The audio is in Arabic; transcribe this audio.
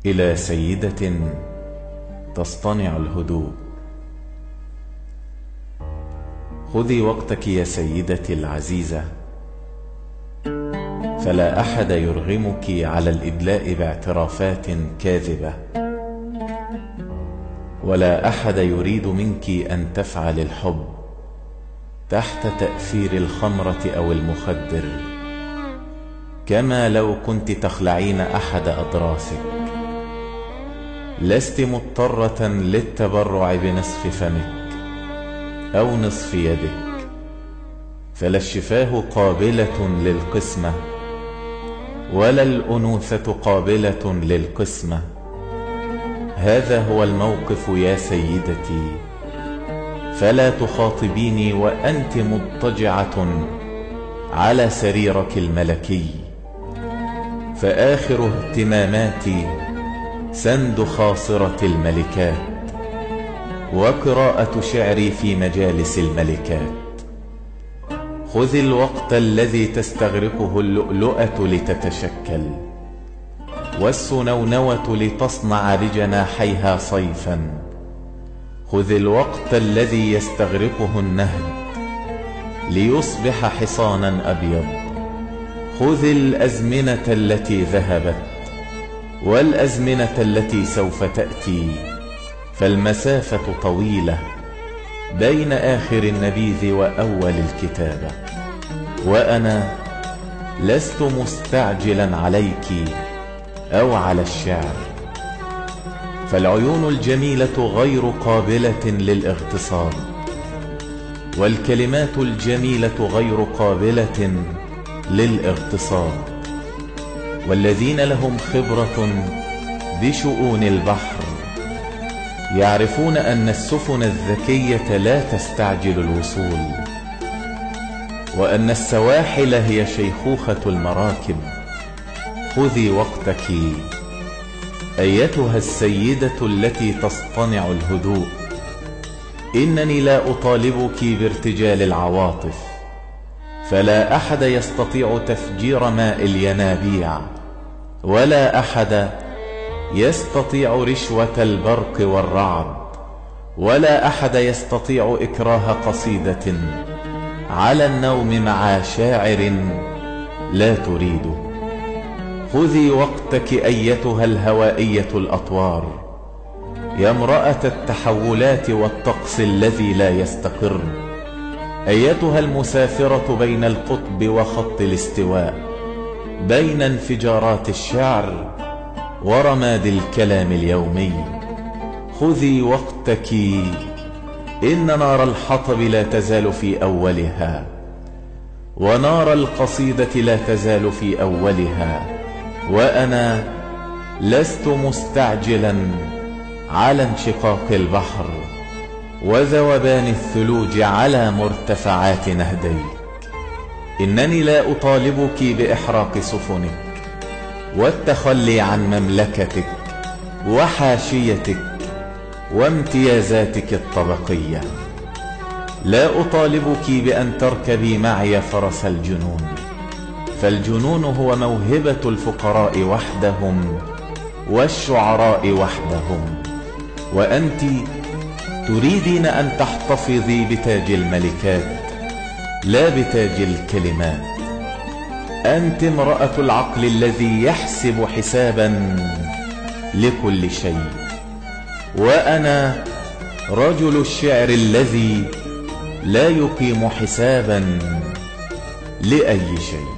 إلى سيدة تصطنع الهدوء. خذي وقتك يا سيدتي العزيزة، فلا أحد يرغمك على الإدلاء باعترافات كاذبة، ولا أحد يريد منك أن تفعل الحب تحت تأثير الخمرة أو المخدر، كما لو كنت تخلعين أحد أضراسك. لست مضطرة للتبرع بنصف فمك أو نصف يدك، فلا الشفاه قابلة للقسمة ولا الأنوثة قابلة للقسمة. هذا هو الموقف يا سيدتي، فلا تخاطبيني وأنت مضطجعة على سريرك الملكي، فآخر اهتماماتي سند خاصرة الملكات وقراءة شعري في مجالس الملكات. خذي الوقت الذي تستغرقه اللؤلؤة لتتشكل، والسنونوة لتصنع بجناحيها صيفا. خذي الوقت الذي يستغرقه النهد ليصبح حصانا أبيض. خذي الأزمنة التي ذهبت والأزمنة التي سوف تأتي، فالمسافة طويلة بين آخر النبيذ وأول الكتابة، وأنا لست مستعجلا عليك أو على الشعر. فالعيون الجميلة غير قابلة للاغتصاب، والكلمات الجميلة غير قابلة للاغتصاب. والذين لهم خبرة بشؤون البحر يعرفون أن السفن الذكية لا تستعجل الوصول، وأن السواحل هي شيخوخة المراكب. خذي وقتك أيتها السيدة التي تصطنع الهدوء. إنني لا أطالبك بارتجال العواطف، فلا أحد يستطيع تفجير ماء الينابيع، ولا أحد يستطيع رشوة البرق والرعد، ولا أحد يستطيع إكراه قصيدة على النوم مع شاعر لا تريده. خذي وقتك أيتها الهوائية الأطوار، يا امرأة التحولات والطقس الذي لا يستقر، أيتها المسافرة بين القطب وخط الاستواء، بين انفجارات الشعر ورماد الكلام اليومي. خذي وقتك، إن نار الحطب لا تزال في أولها، ونار القصيدة لا تزال في أولها، وأنا لست مستعجلا على انشقاق البحر وذوبان الثلوج على مرتفعات نهديك. إنني لا أطالبك بإحراق سفنك والتخلي عن مملكتك وحاشيتك وامتيازاتك الطبقية. لا أطالبك بأن تركبي معي فرس الجنون، فالجنون هو موهبة الفقراء وحدهم والشعراء وحدهم، وأنت تريدين أن تحتفظي بتاج الملكات لا بتاج الكلمات. أنت امرأة العقل الذي يحسب حسابا لكل شيء، وأنا رجل الشعر الذي لا يقيم حسابا لأي شيء.